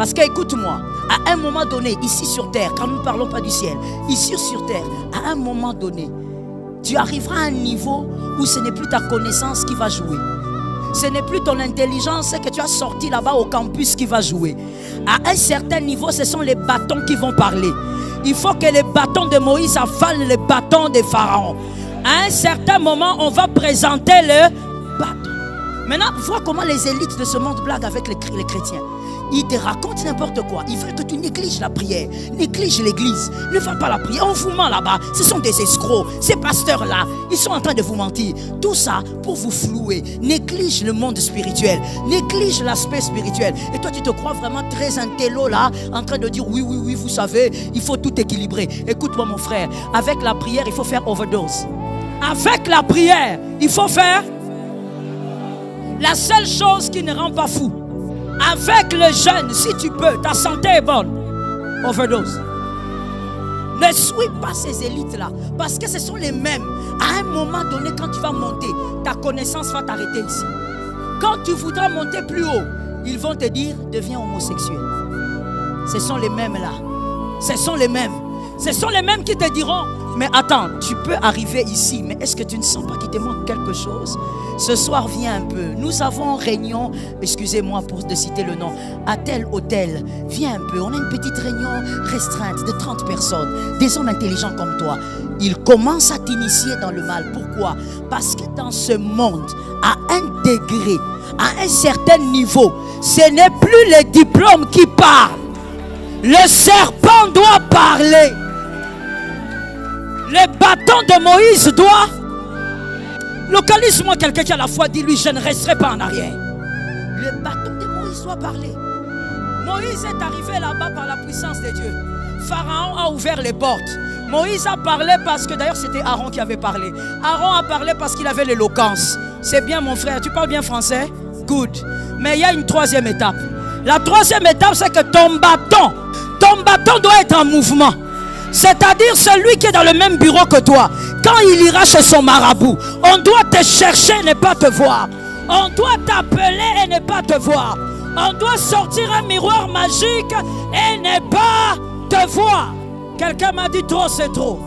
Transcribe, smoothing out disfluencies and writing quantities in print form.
Parce que écoute-moi, à un moment donné, ici sur terre, quand nous ne parlons pas du ciel, ici sur terre, à un moment donné, tu arriveras à un niveau où ce n'est plus ta connaissance qui va jouer. Ce n'est plus ton intelligence que tu as sorti là-bas au campus qui va jouer. À un certain niveau, ce sont les bâtons qui vont parler. Il faut que les bâtons de Moïse avalent les bâtons de Pharaon. À un certain moment, on va présenter le bâton. Maintenant, vois comment les élites de ce monde blaguent avec les chrétiens. Ils te racontent n'importe quoi. Ils veulent que tu négliges la prière, néglige l'église. Ne va pas la prier. On vous ment là-bas. Ce sont des escrocs. Ces pasteurs-là, ils sont en train de vous mentir. Tout ça pour vous flouer. Néglige le monde spirituel. Néglige l'aspect spirituel. Et toi, tu te crois vraiment très intello là, en train de dire oui, vous savez, il faut tout équilibrer. Écoute-moi mon frère, avec la prière, il faut faire overdose. Avec la prière, il faut faire la seule chose qui ne rend pas fou. Avec le jeûne, si tu peux, ta santé est bonne. Overdose. Ne suis pas ces élites-là, parce que ce sont les mêmes. À un moment donné, quand tu vas monter, ta connaissance va t'arrêter ici. Quand tu voudras monter plus haut, ils vont te dire, deviens homosexuel. Ce sont les mêmes là. Ce sont les mêmes. Ce sont les mêmes qui te diront, mais attends, tu peux arriver ici, mais est-ce que tu ne sens pas qu'il te manque quelque chose? Ce soir, viens un peu. Nous avons réunion, excusez-moi pour te citer le nom, à tel hôtel. Viens un peu. On a une petite réunion restreinte de 30 personnes, des hommes intelligents comme toi. Ils commencent à t'initier dans le mal. Pourquoi? Parce que dans ce monde, à un degré, à un certain niveau, ce n'est plus les diplômes qui parlent. Le serpent doit parler. Le bâton de Moïse doit... Localise-moi quelqu'un qui a la foi, dis-lui, je ne resterai pas en arrière. Le bâton de Moïse doit parler. Moïse est arrivé là-bas par la puissance de Dieu. Pharaon a ouvert les portes. Moïse a parlé parce que, d'ailleurs c'était Aaron qui avait parlé. Aaron a parlé parce qu'il avait l'éloquence. C'est bien mon frère, tu parles bien français? Good. Mais il y a une troisième étape. La troisième étape, c'est que ton bâton doit être en mouvement. C'est-à-dire celui qui est dans le même bureau que toi. Quand il ira chez son marabout, on doit te chercher et ne pas te voir. On doit t'appeler et ne pas te voir. On doit sortir un miroir magique et ne pas te voir. Quelqu'un m'a dit trop, c'est trop.